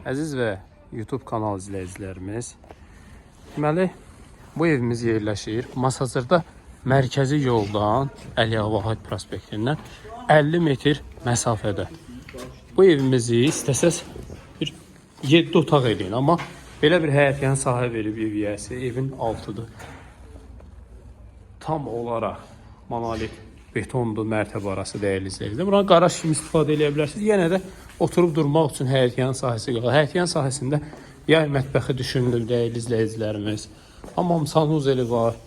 Əziz və YouTube kanal izləyicilərimiz, deməli, bu evimiz yerləşir Masazırda mərkəzi yoldan Əliağa Vahid prospektindən 50 metr məsafədə. Bu evimizi istəsəz bir 7 otaq edin, amma belə bir həyətyan sahə verib ev yiyəsi, evin altıdır. Tam olaraq monolit betondur, mərtəbə arası dəyərli izləyicilər. Buradan qaraj kimi istifadə edə bilərsiniz. Yenə də oturub durmaq üçün həyətyan sahəsi qalır. Həyətyan sahəsində yay mətbəxi düşünülür dəyərli izləyicilərimiz. Hamam sanuzeli var.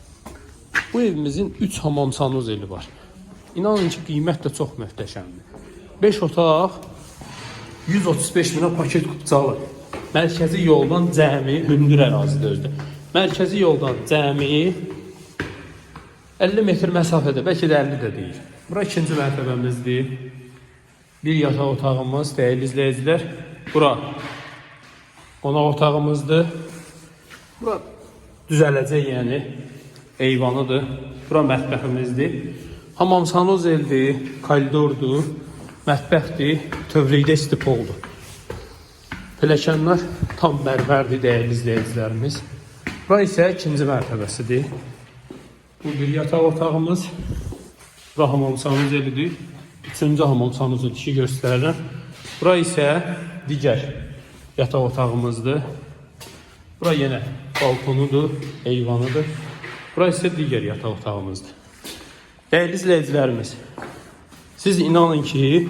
Bu evimizin 3 hamam sanuzeli var. İnanın ki, qiymət də çox möhtəşəmdir. 5 otaq 135 minə paket qupçalı. Mərkəzi yoldan cəmi hündür ərazidə özdə. Mərkəzi yoldan cəmi 50 metr məsafədə, bəlkə də 50 də deyil. Bura ikinci mərtəbəmizdir. Bir yataq otağımız, dəyərli izləyicilər. Bura qonaq otağımızdır. Bura düzələcək, yəni eyvanıdır. Bura mətbəximizdir. Hamam sanuzeldir, koridordur, mətbəxdir, tövridə stipoldur. Pilləkənlər tam mərmərdir, dəyərli izləyicilərimiz. Bura isə ikinci mərtəbəsidir. Bu bir yataq otağımız. Bura hamam sanuzelidir. Üçüncü hamam sanuzeli işi göstərirəm. Bura isə digər yataq otağımızdır. Bura yenə balkonudur, eyvanıdır. Bura isə digər yataq otağımızdır. Dəyərli izləyicilərimiz, siz inanın ki,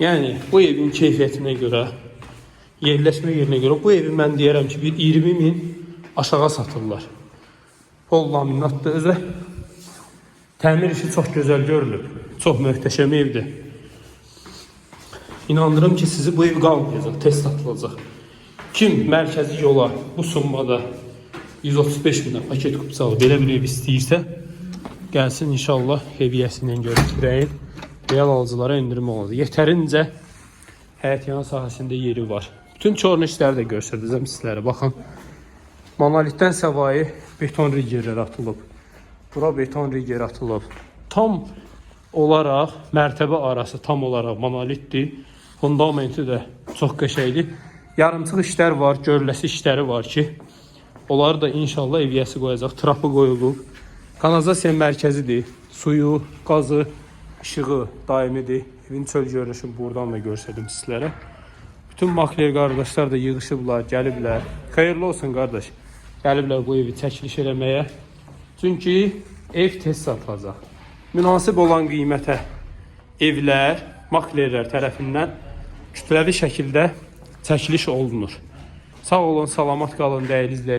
yəni bu evin keyfiyyətinə görə, yerləşmə yerinə görə bu evi mən deyərəm ki, bir 20 min aşağı satırlar. Pol laminatdır, özü təmir işi çox gözəl görülüb. Çox möhtəşəm evdir. İnandırım ki, sizi bu ev qalmayacaq, tez satılacaq. Kim mərkəzi yola bu summada 135 minə paket qupçalı belə bir ev istəyirsə, gəlsin inşallah eviyyəsindən görüntüləyib. Real alıcılara indirim olacaq. Yetərincə həyətyan sahəsində yeri var. Bütün çornişləri də göstərəcəm sizlərə. Baxın, monolitdən səvayı beton rigerlər atılıb. Bura beton riger atılıb. Tam olaraq mərtəbə arası tam olaraq monolitdir. Fundamenti də çox qəşəngdir. Yarımçıq işlər var, görüləsi işləri var ki, onları da inşallah eviyyəsi qoyacaq. Trapı qoyulub. Kanalizasiya mərkəzidir. Suyu, qazı, işığı daimidir. Evin çöl görünüşünü buradan da göstərdim sizlərə. Bütün makler qardaşlar da yığışıblar, gəliblər. Xeyirli olsun qardaş. Gəliblər bu evi çəkiliş eləməyə. Çünki ev tez satılacaq. Münasib olan qiymətə evlər maklerlər tərəfindən kütləvi şəkildə çəkiliş olunur. Sağ olun, salamat qalın dəyərli izləyicilər.